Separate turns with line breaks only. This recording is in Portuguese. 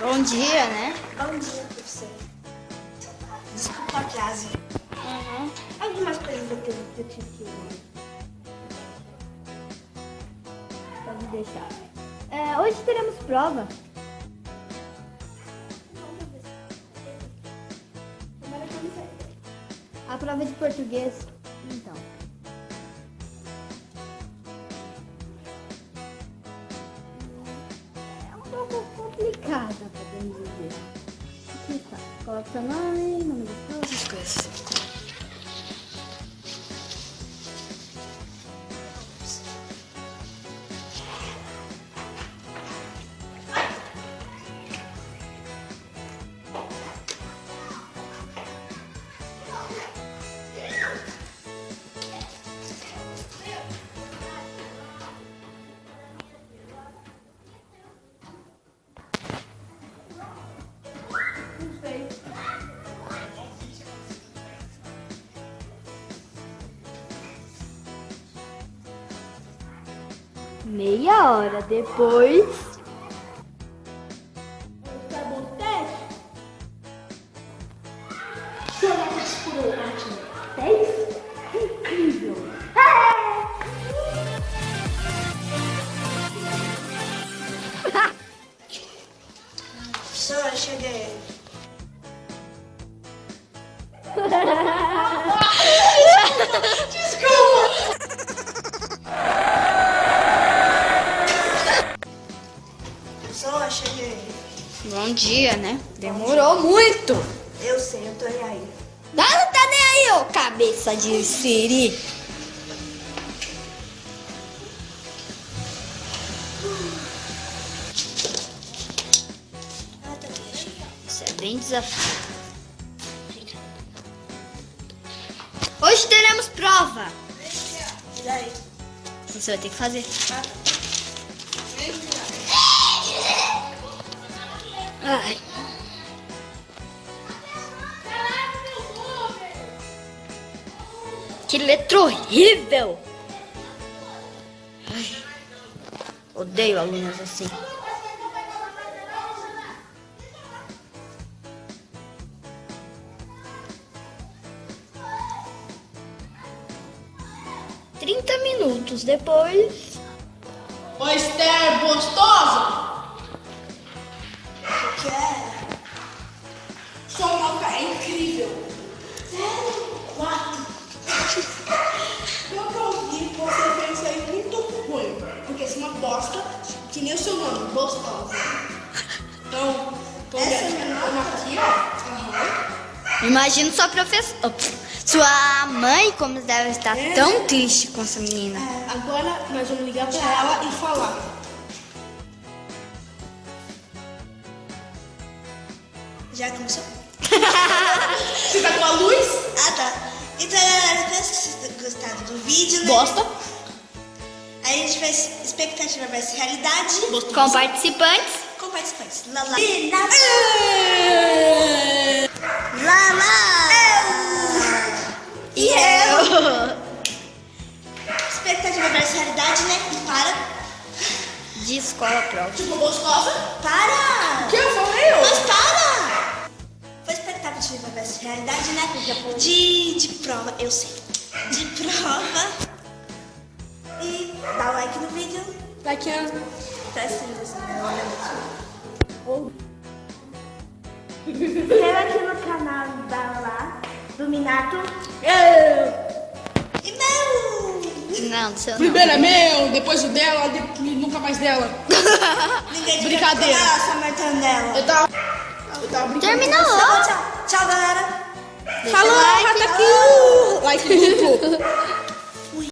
Bom dia, né?
Bom dia, professor. Desculpa o atraso. Algumas coisas eu tive que...
Pode deixar. Hoje teremos prova. A prova de português. Então. É um pouco complicada, podemos dizer. Aqui tá. Coloca seu nome da prova, essas coisas. Meia hora depois.
Tá bom, teste? Seu lápis furou, ótimo. 10? Incrível. Professor, cheguei. Professor, cheguei.
Bom dia, né? Demorou muito.
Eu sei, eu tô aí.
Não tá nem aí, ô cabeça de siri. Isso é bem desafiador. Hoje teremos prova.
E daí?
Você vai ter que fazer. Ai. Que letra horrível! Ai. Odeio alunos assim. Trinta minutos depois.
Ô Esther, gostosa!
O que é?
Sua nota é incrível!
Sério?
4! Pelo que eu vi, você fez isso aí muito ruim. Porque você é uma bosta, que nem o seu nome, gostosa. Então,
Essa é a minha nota?
aqui, ó.
Imagino sua professora. Sua mãe como deve estar tão triste com essa menina.
Agora nós vamos ligar pra ela e falar.
Já começou?
Você tá com a luz?
Ah, tá. Então, galera, espero que vocês tenham gostado do vídeo, né?
Bosta.
Aí a gente faz expectativa versus realidade.
Com participantes.
Com participantes. Lala. Lala.
E eu.
Expectativa versus realidade, né? Para.
De escola própria.
Tipo, gostosa?
Para.
Que eu falei?
Mas para. Foi expectativa versus realidade, né? De prova, eu sei. De prova. E dá like no vídeo.
Daqui a...
Tá assim, Se inscreva aqui no canal da Lá, do Minato. E meu!
Não, do seu não.
Primeiro é meu, depois o dela, e nunca mais dela.
Ninguém
Brincadeira.
Só martando dela.
Eu tava brincando.
Terminou.
Tá bom, tchau. Tchau, galera.
Deixa
Falou,
o like.
Ratakiu! Like duplo.